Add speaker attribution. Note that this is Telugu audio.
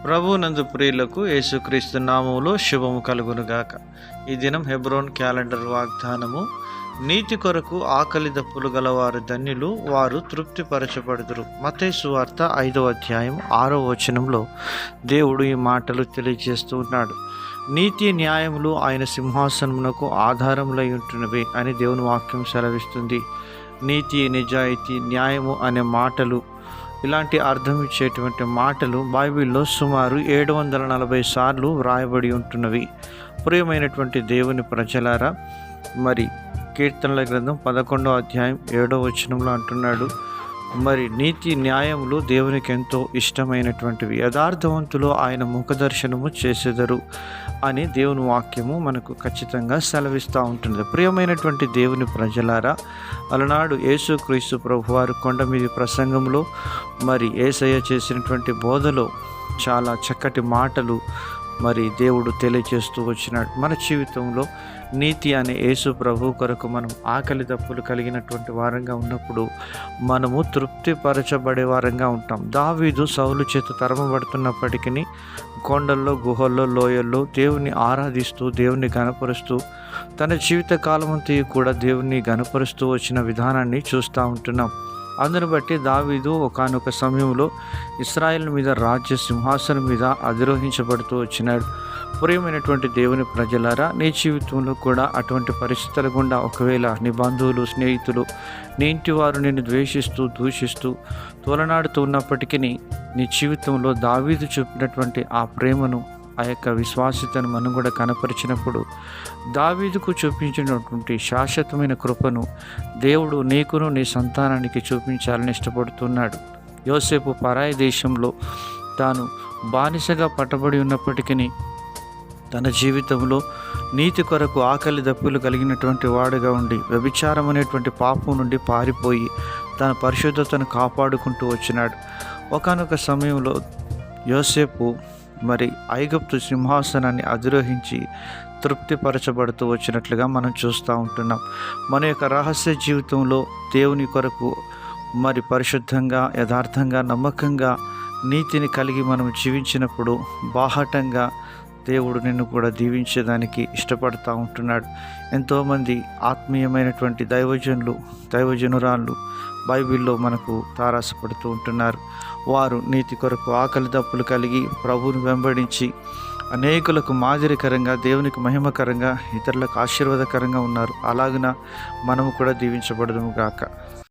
Speaker 1: ప్రభునందు ప్రియులకు యేసుక్రీస్తు నామములో శుభము కలుగునుగాక. ఈ దినం హెబ్రోన్ క్యాలెండర్ వాగ్దానము: నీతి కొరకు ఆకలి దప్పులు గలవారు ధన్యులు, వారు తృప్తిపరచబడుదురు. మత్తయి సువార్త 5వ అధ్యాయం 6వ వచనంలో దేవుడు ఈ మాటలు తెలియజేస్తూ ఉన్నాడు. నీతి న్యాయములు ఆయన సింహాసనమునకు ఆధారములై ఉంటున్నవి అని దేవుని వాక్యం సెలవిస్తుంది. నీతి, నిజాయితీ, న్యాయము అనే మాటలు, ఇలాంటి అర్థం ఇచ్చేటువంటి మాటలు బైబిల్లో సుమారు 740 సార్లు వ్రాయబడి ఉంటున్నవి. ప్రియమైనటువంటి దేవుని ప్రజలారా, మరి కీర్తనల గ్రంథం 11వ అధ్యాయం 7వ వచనంలో అంటున్నాడు, మరి నీతి న్యాయములు దేవునికి ఎంతో ఇష్టమైనటువంటివి, యథార్థవంతులు ఆయన ముఖదర్శనము చేసెదరు అని దేవుని వాక్యము మనకు ఖచ్చితంగా సెలవిస్తూ ఉంటుంది. ప్రియమైనటువంటి దేవుని ప్రజలారా, అలనాడు యేసుక్రీస్తు ప్రభువారు కొండ మీద ప్రసంగంలో మరి యేసయ్య చేసినటువంటి బోధలో చాలా చక్కటి మాటలు మరి దేవుడు తెలియజేస్తూ వచ్చినాడు. మన జీవితంలో నీతి అనే యేసు ప్రభు కొరకు మనం ఆకలి దప్పులు కలిగినటువంటి వారంగా ఉన్నప్పుడు మనము తృప్తిపరచబడే వారంగా ఉంటాం. దావీదు సౌలు చేత తరమబడుతున్నప్పటికీ కొండల్లో, గుహల్లో, లోయల్లో దేవుని ఆరాధిస్తూ, దేవుని గణపరుస్తూ, తన జీవిత కాలమంతా కూడా దేవుని గణపరుస్తూ వచ్చిన విధానాన్ని చూస్తూ ఉంటున్నాం. అందును బట్టి దావీదు ఒకానొక సమయంలో ఇశ్రాయేలు మీద రాజ్య సింహాసనం మీద అధిరోహించబడుతూ వచ్చినాడు. ప్రియమైనటువంటి దేవుని ప్రజలారా, నీ జీవితంలో కూడా అటువంటి పరిస్థితుల గుండా ఒకవేళ నీ బంధువులు, స్నేహితులు, నీ ఇంటి వారు నిన్ను ద్వేషిస్తూ, దూషిస్తూ, తోలనాడుతూ ఉన్నప్పటికీ నీ జీవితంలో దావీదు చూపినటువంటి ఆ ప్రేమను, ఆ యొక్క విశ్వాసతను మనం కూడా కనపరిచినప్పుడు దావీదుకు చూపించినటువంటి శాశ్వతమైన కృపను దేవుడు నీకును నీ సంతానానికి చూపించాలని ఇష్టపడుతున్నాడు. యోసేపు పరాయి దేశంలో తాను బానిసగా పట్టబడి ఉన్నప్పటికీ తన జీవితంలో నీతి కొరకు ఆకలి దప్పులు కలిగినటువంటి వాడుగా ఉండి వ్యభిచారం అనేటువంటి పాపం నుండి పారిపోయి తన పరిశుద్ధతను కాపాడుకుంటూ వచ్చినాడు. ఒకానొక సమయంలో యోసేపు మరి ఐగుప్తు సింహాసనాన్ని అధిరోహించి తృప్తిపరచబడుతూ వచ్చినట్లుగా మనం చూస్తూ ఉంటున్నాం. మన యొక్క రహస్య జీవితంలో దేవుని కొరకు మరి పరిశుద్ధంగా, యథార్థంగా, నమ్మకంగా, నీతిని కలిగి మనం జీవించినప్పుడు బాహటంగా దేవుడు నిన్ను కూడా దీవించేదానికి ఇష్టపడుతూ ఉంటున్నాడు. ఎంతోమంది ఆత్మీయమైనటువంటి దైవజనురాళ్ళు బైబిల్లో మనకు తారాసపడుతూ ఉంటున్నారు. వారు నీతి కొరకు ఆకలి దప్పులు కలిగి ప్రభువును వెంబడించి అనేకులకు మాదిరికరంగా, దేవునికి మహిమకరంగా, ఇతరులకు ఆశీర్వాదకరంగా ఉన్నారు. అలాగున మనము కూడా దీవించబడదుము గాక.